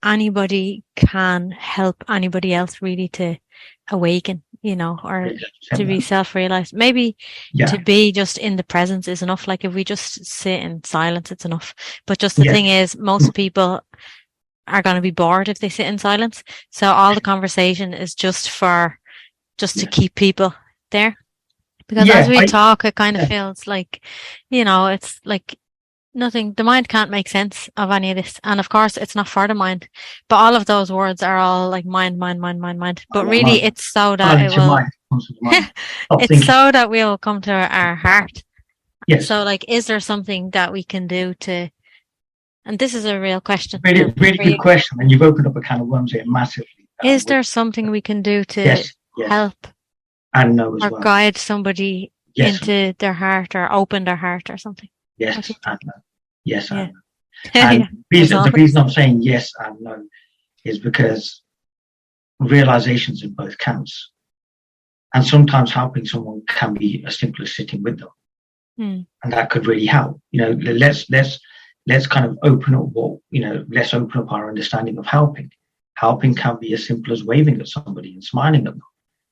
anybody can help anybody else really to awaken, or to be self-realized. Maybe to be just in the presence is enough. Like if we just sit in silence, it's enough. But just the thing is, most people are going to be bored if they sit in silence. So all the conversation is just to keep people there. Because as we talk, it kind of feels like, it's like nothing. The mind can't make sense of any of this. And of course, it's not for the mind. But all of those words are all like mind, mind, mind, mind, mind. But really, it's so that it will, it's so that we'll come to our heart. Yes. So like, is there something that we can do to, and this is a real question. Really, really good question. And you've opened up a can of worms here massively. Is there something we can do to help and know as or guide somebody into their heart or open their heart or something? Yes and no. Yes and no. And the reason I'm saying yes and no is because realizations in both camps. And sometimes helping someone can be as simple as sitting with them. And that could really help. Let's kind of open up let's open up our understanding of helping. Helping can be as simple as waving at somebody and smiling at them.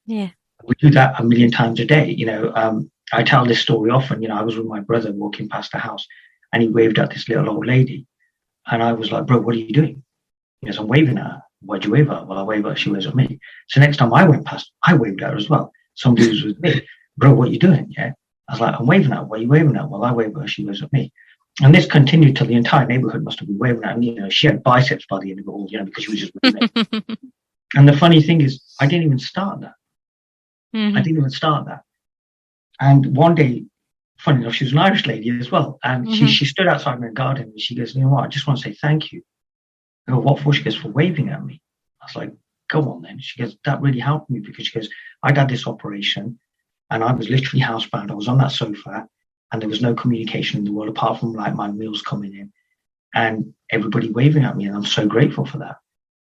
Yeah. We do that a million times a day. I tell this story often. I was with my brother walking past a house and he waved at this little old lady. And I was like, bro, what are you doing? He goes, I'm waving at her. Why'd you wave at her? Well, I wave at her, she waves at me. So next time I went past, I waved at her as well. Somebody was with me. Bro, what are you doing? Yeah. I was like, I'm waving at her. What are you waving at? Well, I wave at her, she waves at me. And this continued till the entire neighborhood must have been waving at her. She had biceps by the end of it all, because she was just waving. And the funny thing is, I didn't even start that. I didn't even start that. And one day, funny enough, she was an Irish lady as well. And she stood outside my garden and she goes, you know what, I just want to say thank you. I go, what for? She goes, for waving at me. I was like, go on then. She goes, that really helped me because she goes, I'd had this operation and I was literally housebound. I was on that sofa and there was no communication in the world apart from like my meals coming in and everybody waving at me. And I'm so grateful for that.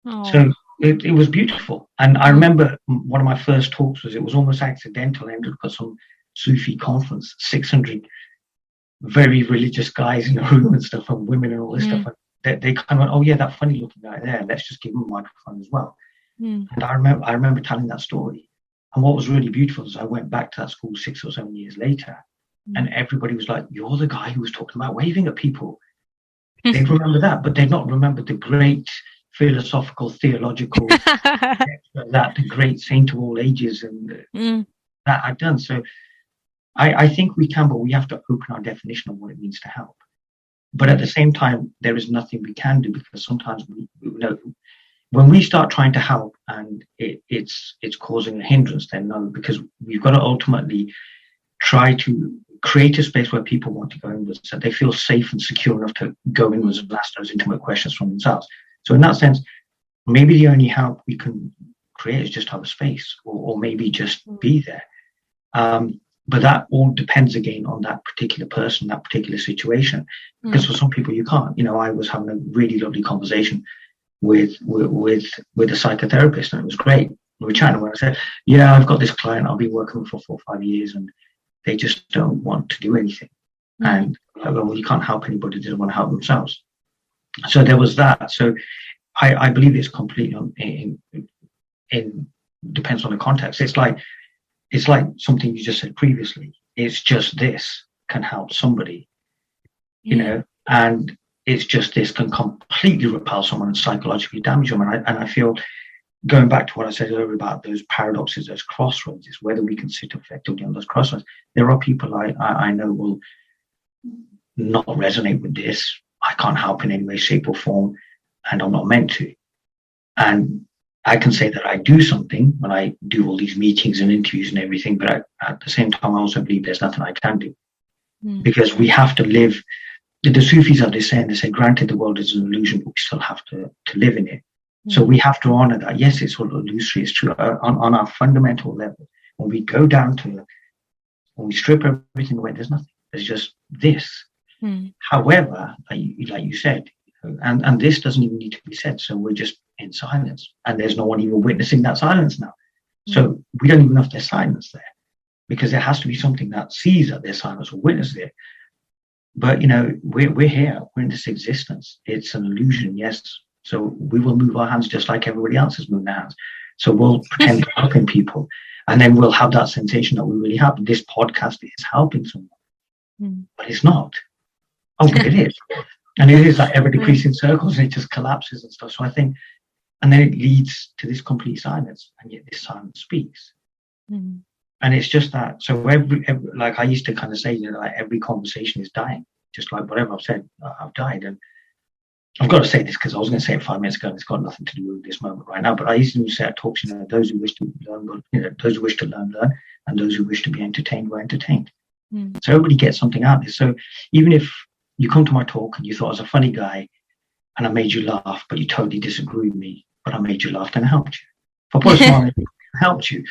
Aww. So it was beautiful. And I remember one of my first talks it was almost accidental. I ended up at some Sufi conference, 600 very religious guys in a room and stuff, and women and all this stuff. And they kind of went, oh yeah, that funny looking guy there, let's just give him a microphone as well. And I remember telling that story. And what was really beautiful is I went back to that school 6 or 7 years later, and everybody was like, you're the guy who was talking about waving at people. They'd remember that, but they'd not remembered the great philosophical, theological, that the great saint of all ages and that I'd done. So I think we can, but we have to open our definition of what it means to help. But at the same time, there is nothing we can do because sometimes when we start trying to help and it's causing a hindrance, then no, because we've got to ultimately try to create a space where people want to go inwards, so they feel safe and secure enough to go inwards and ask those intimate questions from themselves. So in that sense, maybe the only help we can create is just have a space or maybe just be there. But that all depends again on that particular person, that particular situation. Because for some people you can't. I was having a really lovely conversation with a psychotherapist, and it was great. We were chatting when I said, yeah, I've got this client I've been working with for 4 or 5 years and they just don't want to do anything. And I go, well, you can't help anybody who doesn't want to help themselves. So there was that. So I believe it's completely in depends on the context. It's like something you just said previously. It's just this can help somebody, and it's just this can completely repel someone and psychologically damage them. And I feel, going back to what I said earlier about those paradoxes, those crossroads, is whether we can sit effectively on those crossroads. There are people I know will not resonate with this. I can't help in any way, shape or form, and I'm not meant to. And I can say that I do something when I do all these meetings and interviews and everything, but at the same time, I also believe there's nothing I can do. Because we have to live. The Sufis have this saying, they say, granted the world is an illusion, but we still have to live in it. So we have to honor that. Yes, it's all illusory. It's true. On our fundamental level, when we go down to, when we strip everything away, there's nothing. There's just this. However, like you said, And this doesn't even need to be said. So we're just in silence, and there's no one even witnessing that silence now. So we don't even know if there's silence there, because there has to be something that sees that there's silence or witnesses it. But we're here, we're in this existence. It's an illusion, yes. So we will move our hands just like everybody else is moving their hands. So we'll pretend to helping people, and then we'll have that sensation that we really help. This podcast is helping someone, but it's not. Oh, but it is. And it is like ever decreasing circles, and it just collapses and stuff. So I think, and then it leads to this complete silence, and yet this silence speaks. And it's just that. So every like I used to kind of say, like every conversation is dying, just like whatever I've said, I've died. And I've got to say this because I was going to say it 5 minutes ago, and it's got nothing to do with this moment right now. But I used to say at talks, those who wish to learn, those who wish to learn, and those who wish to be entertained were entertained. So everybody gets something out of this. So even if you come to my talk and you thought I was a funny guy and I made you laugh, but you totally disagree with me, but I made you laugh and I helped you. If I put a smile on you, I helped you.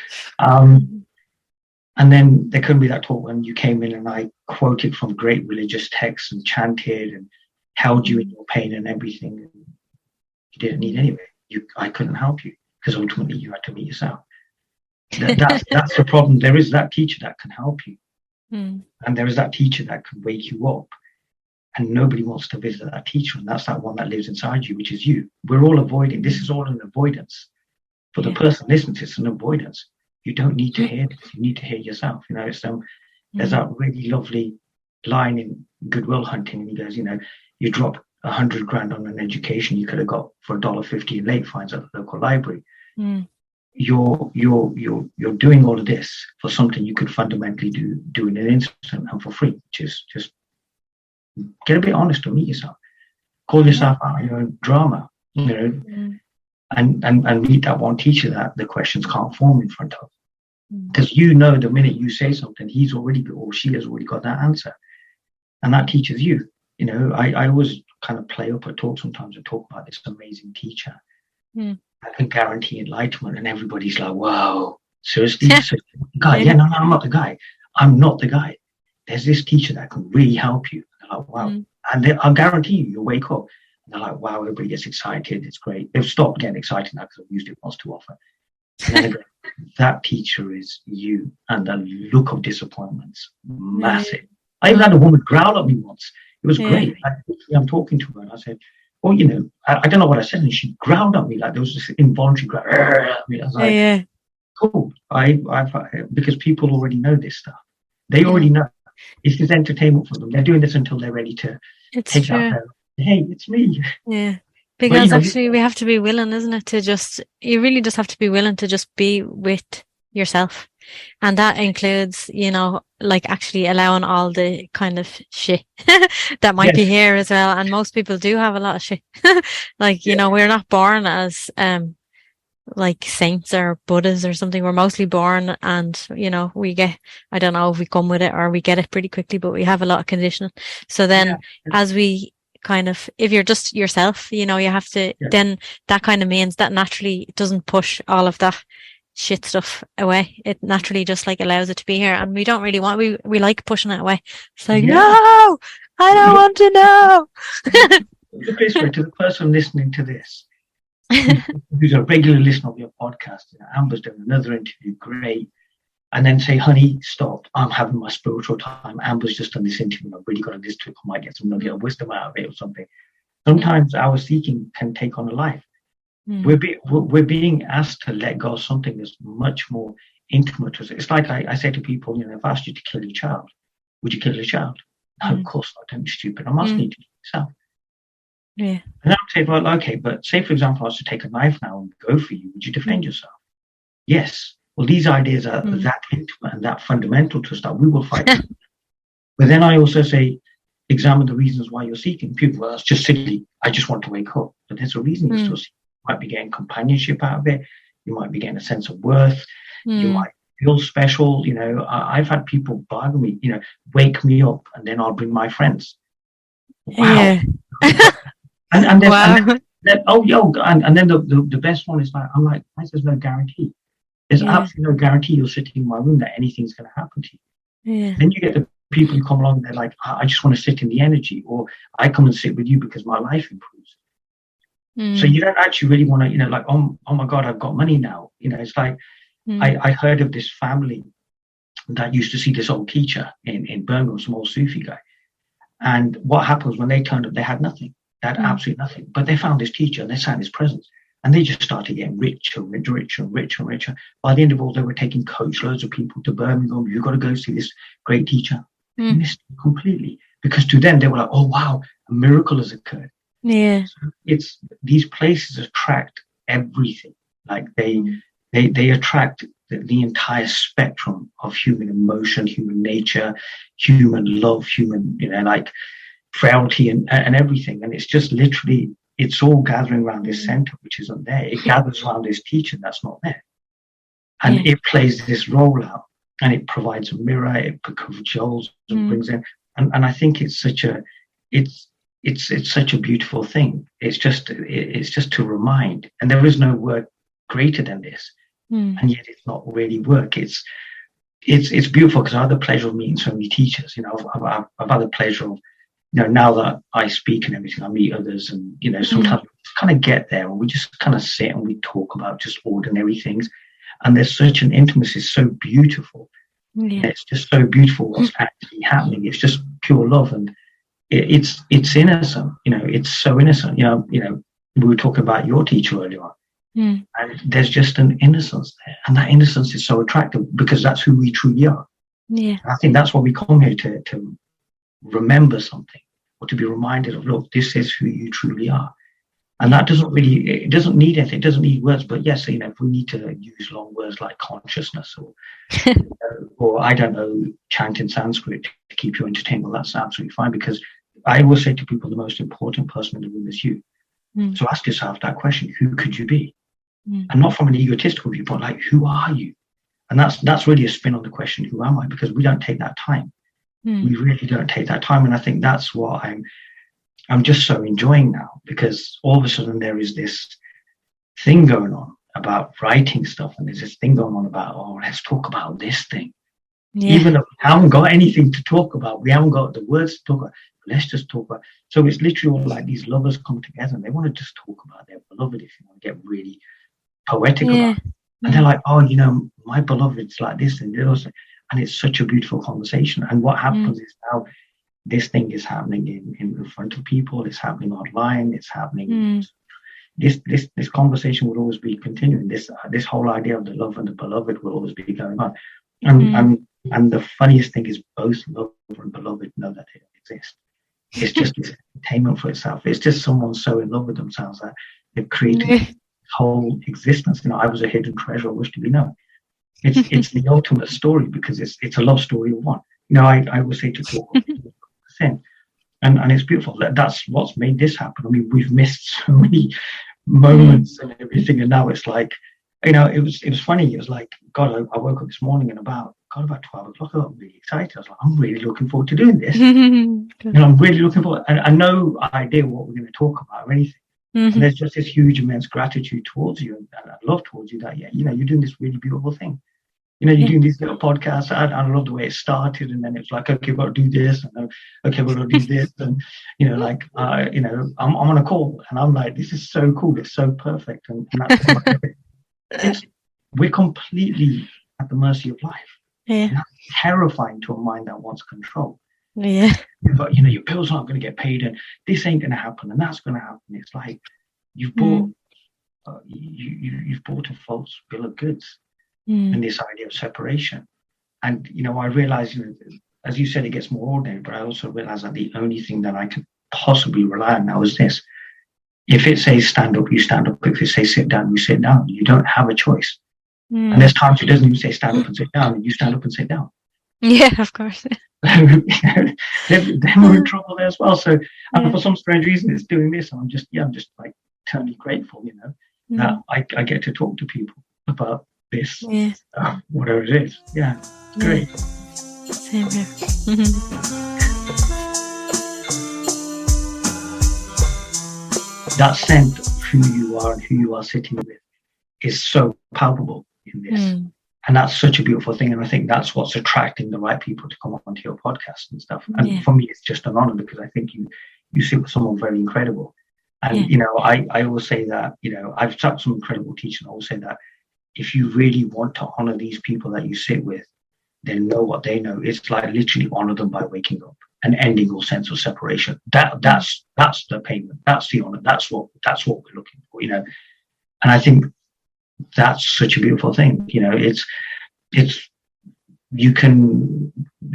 And then there couldn't be that talk when you came in and I quoted from great religious texts and chanted and held you in your pain and everything. You didn't need anyway. I couldn't help you because ultimately you had to meet yourself. That's the problem. There is that teacher that can help you. And there is that teacher that can wake you up. And nobody wants to visit that teacher. And that's that one that lives inside you, which is you. We're all avoiding. This is all an avoidance. For the person listening, it's an avoidance. You don't need to hear this. You need to hear yourself. So there's that really lovely line in Goodwill Hunting. And he goes, you drop $100,000 on an education you could have got for $1.50 in late fines at the local library. You're doing all of this for something you could fundamentally do in an instant and for free, which is just get a bit honest and meet yourself. Call yourself out on your own drama, and meet that one teacher that the questions can't form in front of. Because the minute you say something, he's already or she has already got that answer. And that teaches you. I always kind of play up a talk sometimes and talk about this amazing teacher. I can guarantee enlightenment, and everybody's like, wow, seriously? So, guy, no, I'm not the guy. I'm not the guy. There's this teacher that can really help you. And they're like, wow. And I'll guarantee you'll wake up. And they're like, wow, everybody gets excited. It's great. They've stopped getting excited now because I've used it once too often. And then they go, that teacher is you. And the look of disappointment's massive. I even had a woman growl at me once. It was great. I'm talking to her and I said, well, I don't know what I said. And she growled at me like there was this involuntary growl. I was like, cool. Because people already know this stuff. They already know. It's just entertainment for them. They're doing this until they're ready to take out their, hey, it's me. Yeah. Because actually we have to be willing, isn't it, you really just have to be willing to just be with yourself. And that includes, like actually allowing all the kind of shit that might be here as well. And most people do have a lot of shit. We're not born as like saints or Buddhas or something. We're mostly born and, we get, I don't know if we come with it or we get it pretty quickly, but we have a lot of conditioning. So then as we kind of, if you're just yourself, you have to, then that kind of means that naturally doesn't push all of that shit stuff away. It naturally just like allows it to be here, and we don't really want, we like pushing it away. It's like, no, I don't want to know. Look this way, to the person listening to this, who's a regular listener of your podcast, Amber's done another interview, great, and then say, honey, stop, I'm having my spiritual time. Amber's just done this interview, I've really got this trip, I might get some nugget of wisdom out of it or something. Sometimes our seeking can take on a life. We're being asked to let go of something that's much more intimate to us. It's like I say to people, if I asked you to kill your child, would you kill your child? No, of course not. Don't be stupid. I'm asking you to kill yourself. Yeah. And I would say, well, okay, but say, for example, I was to take a knife now and go for you. Would you defend yourself? Yes. Well, these ideas are that intimate and that fundamental to us that we will fight. But then I also say, examine the reasons why you're seeking. People, well, that's just silly. I just want to wake up. But there's a reason you're still seeking. You might be getting companionship out of it. You might be getting a sense of worth. You might feel special. I've had people bug me, wake me up, and then I'll bring my friends. Wow. Yeah. and then, wow. And then the best one is like, I'm like, there's no guarantee. There's absolutely no guarantee you're sitting in my room that anything's going to happen to you. Yeah. Then you get the people who come along, they're like, I just want to sit in the energy, or I come and sit with you because my life improves. So you don't actually really want to, like, oh my God, I've got money now. It's like, I heard of this family that used to see this old teacher in Birmingham, some old Sufi guy. And what happens when they turned up, they had nothing. They had absolutely nothing. But they found this teacher and they sat in his presence. And they just started getting richer and richer and richer and richer. By the end of all, they were taking coach loads of people to Birmingham. You've got to go see this great teacher. They missed it completely. Because to them, they were like, oh, wow, a miracle has occurred. Yeah. So these places attract everything. Like they attract the entire spectrum of human emotion, human nature, human love, human, like frailty and everything. And it's just literally, it's all gathering around this center, which isn't there. It gathers around this teacher that's not there. And it plays this role out, and it provides a mirror, it cajoles and brings in. And I think it's such a beautiful thing. It's just to remind, and there is no word greater than this. And yet it's not really work. It's beautiful, because I had the pleasure of meeting so many teachers. I've had the pleasure of, now that I speak and everything, I meet others, and sometimes we just kind of get there and we just kind of sit and we talk about just ordinary things, and there's such an intimacy. It's so beautiful. It's just so beautiful what's actually happening. It's just pure love, and it's innocent. It's so innocent. We were talking about your teacher earlier on. And there's just an innocence there, and that innocence is so attractive because that's who we truly are. And I think that's why we come here, to remember something, or to be reminded of, look, this is who you truly are. And that doesn't need anything, it doesn't need words. But yes, if we need to use long words like consciousness, or or I don't know, chant in Sanskrit to keep you entertained, well, that's absolutely fine, because I always say to people, the most important person in the room is you. So ask yourself that question: who could you be? And not from an egotistical viewpoint, like, who are you? And that's really a spin on the question, who am I? Because we don't take that time. We really don't take that time. And I think that's what I'm just so enjoying now, because all of a sudden there is this thing going on about writing stuff, and there's this thing going on about, oh, let's talk about this thing. Even though we haven't got anything to talk about, we haven't got the words to talk about, let's just talk about. So it's literally all like these lovers come together and they want to just talk about their beloved, if you want to get really poetic about it. And they're like, oh, my beloved's like this and this. And it's such a beautiful conversation. And what happens is, now this thing is happening in front of people, it's happening online, it's happening. This conversation will always be continuing. This whole idea of the love and the beloved will always be going on. And the funniest thing is, both love and beloved know that they don't exist. It's just this entertainment for itself. It's just someone so in love with themselves that they've created whole existence. I was a hidden treasure, I wish to be known. It's the ultimate story, because it's a love story of one. I always say to talk sin, and it's beautiful. That's what's made this happen. I mean, we've missed so many moments and everything, and now it's like, it was funny. It was like, God, I woke up this morning and about 12 o'clock, I got really excited. I was like, I'm really looking forward to doing this. I'm really looking forward, and I no idea what we're going to talk about or anything. And there's just this huge, immense gratitude towards you and love towards you, that, you're doing this really beautiful thing. You're doing these little podcasts. I love the way it started, and then it's like, okay, we've got to do this, and okay, we're going to do this, and I'm on a call, and I'm like, this is so cool, it's so perfect, and that's we're completely at the mercy of life. And that's terrifying to a mind that wants control. But your bills aren't going to get paid, and this ain't going to happen, and that's going to happen. It's like you've bought you've bought a false bill of goods, and this idea of separation. And I realize, as you said, it gets more ordinary, but I also realize that the only thing that I can possibly rely on now is this: if it says stand up, you stand up. If it says sit down, you sit down. You don't have a choice. And there's times it doesn't even say stand up and sit down, and you stand up and sit down. Of course. Then we're in trouble there as well. So, and for some strange reason, it's doing this, and I'm just like eternally grateful, that I get to talk to people about this, whatever it is. It's great. Same here. That sense of who you are and who you are sitting with is so palpable in this. And that's such a beautiful thing. And I think that's what's attracting the right people to come onto your podcast and stuff. And for me, it's just an honor, because I think you sit with someone very incredible. And, I always say that, I've taught some incredible teaching. I always say that if you really want to honor these people that you sit with, then know what they know. It's like literally honor them by waking up and ending all sense of separation. That's the payment. That's the honor. That's what we're looking for, And I think that's such a beautiful thing. The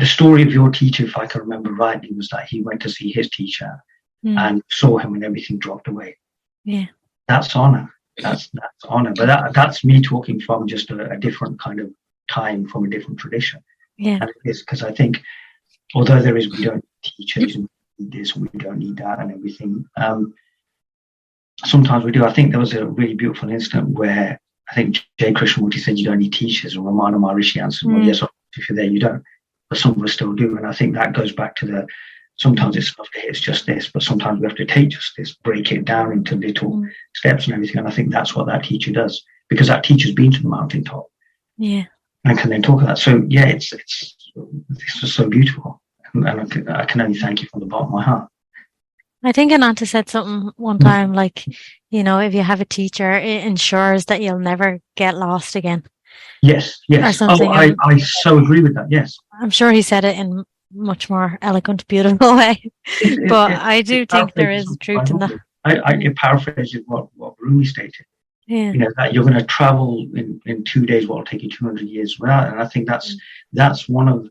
story of your teacher, if I can remember rightly, was that he went to see his teacher and saw him and everything dropped away. Yeah. That's honor. That's honor. But that's me talking from just a different kind of time, from a different tradition. Yeah. And it is, because I think, although we don't need teachers, we need this, we don't need that and everything. Sometimes we do. I think there was a really beautiful incident where I think Jay Krishnamurti said you don't need teachers, and Ramana Maharishi answered, well, yes, if you're there, you don't. But some of us still do. And I think that goes back to sometimes it's just this, but sometimes we have to take just this, break it down into little steps and everything. And I think that's what that teacher does, because that teacher's been to the mountaintop. Yeah. And can then talk about that. So yeah, it's just so beautiful. And I can only thank you from the bottom of my heart. I think Ananta said something one time, like, if you have a teacher, it ensures that you'll never get lost again. Yes. Or something. I so agree with that. Yes. I'm sure he said it in much more eloquent, beautiful way. But I do think there is truth in that. It paraphrases what Rumi stated. Yeah. That you're going to travel in 2 days, what will take you 200 years. And I think that's one of,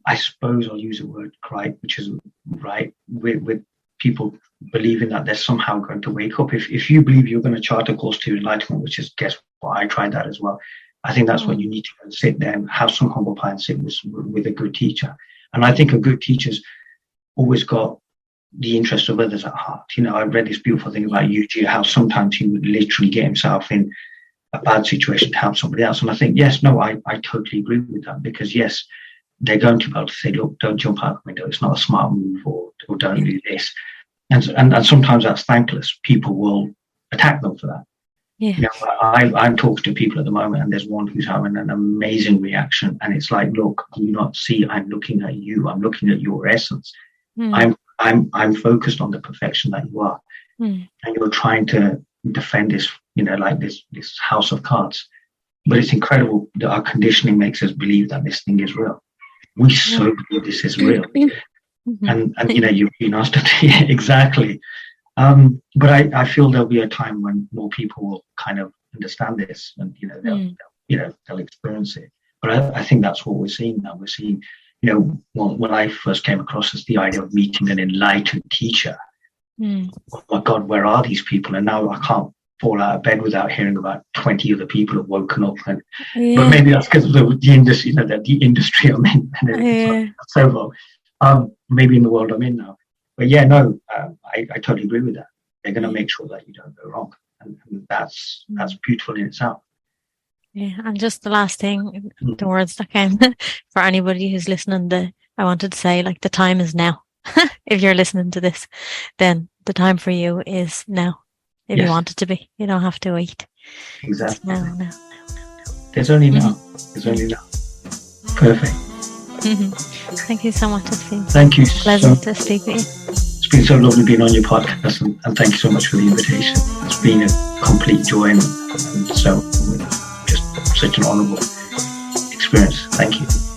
I suppose I'll use the word right, which is right, with people believing that they're somehow going to wake up. If you believe you're going to chart a course to enlightenment, which is, guess what, I tried that as well. I think that's when you need to go and sit there and have some humble pie and sit with a good teacher. And I think a good teacher's always got the interest of others at heart. I read this beautiful thing about Yuji, how sometimes he would literally get himself in a bad situation to help somebody else. And I think, I totally agree with that, because yes, they're going to be able to say, look, don't jump out the window. It's not a smart move, or don't do this. And sometimes that's thankless. People will attack them for that. Yeah. I'm talking to people at the moment, and there's one who's having an amazing reaction. And it's like, look, do you not see I'm looking at you? I'm looking at your essence. I'm focused on the perfection that you are. And you're trying to defend this, like this house of cards. But it's incredible that our conditioning makes us believe that this thing is real. We so believe this is real. And you've been asked to exactly. But I feel there'll be a time when more people will kind of understand this, and they'll experience it. But I think that's what we're seeing now. We're seeing, when I first came across this, the idea of meeting an enlightened teacher. Oh my God, where are these people? And now I can't fall out of bed without hearing about 20 other people have woken up. But maybe that's because of the industry, the industry I'm in. And so maybe in the world I'm in now. But I totally agree with that. They're going to make sure that you don't go wrong. And that's beautiful in itself. Yeah, and just the last thing, the words that came for anybody who's listening, I wanted to say, like, the time is now. If you're listening to this, then the time for you is now. If you want it to be, you don't have to wait. Exactly. It's now. There's only now. There's only now. Perfect. Thank you so much. It's been pleasant to speak with you. It's been so lovely being on your podcast, and thank you so much for the invitation. It's been a complete joy and so just such an honourable experience. Thank you.